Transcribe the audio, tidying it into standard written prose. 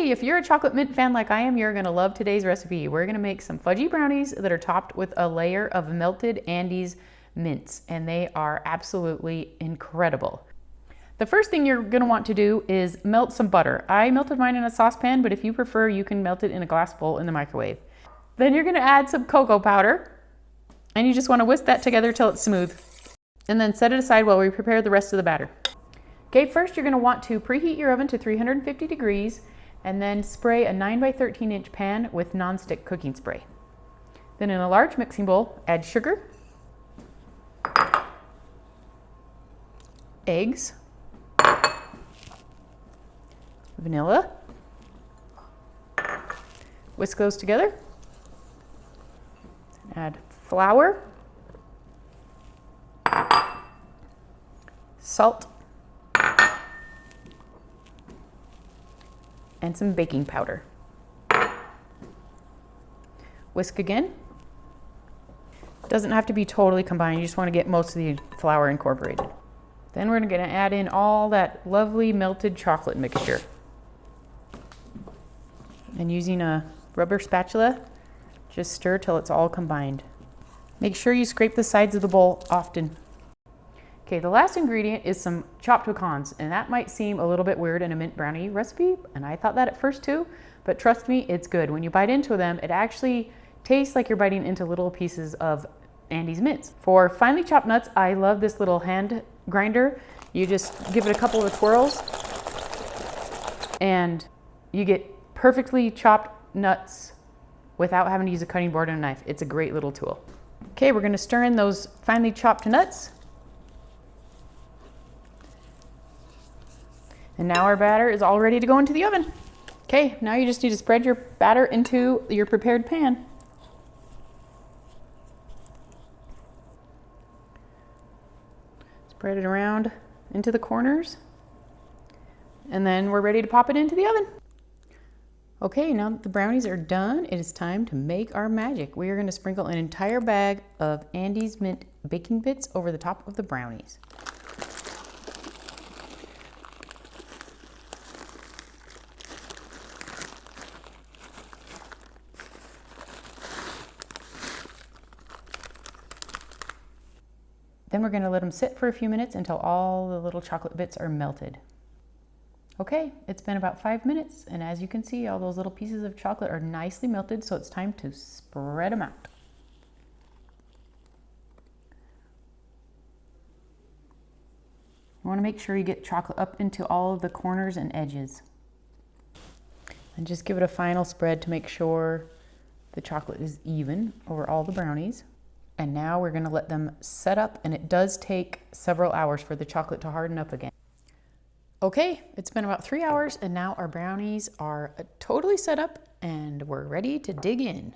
Okay, if you're a chocolate mint fan like I am, you're gonna love today's recipe. We're gonna make some fudgy brownies that are topped with a layer of melted Andes mints, and they are absolutely incredible. The first thing you're gonna want to do is melt some butter. I melted mine in a saucepan, but if you prefer, you can melt it in a glass bowl in the microwave. Then you're gonna add some cocoa powder, and you just wanna whisk that together till it's smooth. And then set it aside while we prepare the rest of the batter. Okay, first you're gonna want to preheat your oven to 350 degrees and then spray a 9 by 13 inch pan with nonstick cooking spray. Then in a large mixing bowl, add sugar, eggs, vanilla, whisk those together, add flour, salt, and some baking powder. Whisk again. Doesn't have to be totally combined, you just want to get most of the flour incorporated. Then we're going to add in all that lovely melted chocolate mixture. And using a rubber spatula, just stir till it's all combined. Make sure you scrape the sides of the bowl often. Okay, the last ingredient is some chopped pecans, and that might seem a little bit weird in a mint brownie recipe, and I thought that at first too, but trust me, it's good. When you bite into them, it actually tastes like you're biting into little pieces of Andes mints. For finely chopped nuts, I love this little hand grinder. You just give it a couple of twirls, and you get perfectly chopped nuts without having to use a cutting board and a knife. It's a great little tool. Okay, we're gonna stir in those finely chopped nuts. And now our batter is all ready to go into the oven. Okay, now you just need to spread your batter into your prepared pan. Spread it around into the corners. And then we're ready to pop it into the oven. Okay, now that the brownies are done, it is time to make our magic. We are going to sprinkle an entire bag of Andes mint baking bits over the top of the brownies. Then we're going to let them sit for a few minutes until all the little chocolate bits are melted. Okay, it's been about 5 minutes, and as you can see, all those little pieces of chocolate are nicely melted, so it's time to spread them out. You want to make sure you get chocolate up into all of the corners and edges. And just give it a final spread to make sure the chocolate is even over all the brownies. And now we're going to let them set up, and it does take several hours for the chocolate to harden up again. Okay, it's been about 3 hours, and now our brownies are totally set up, and we're ready to dig in.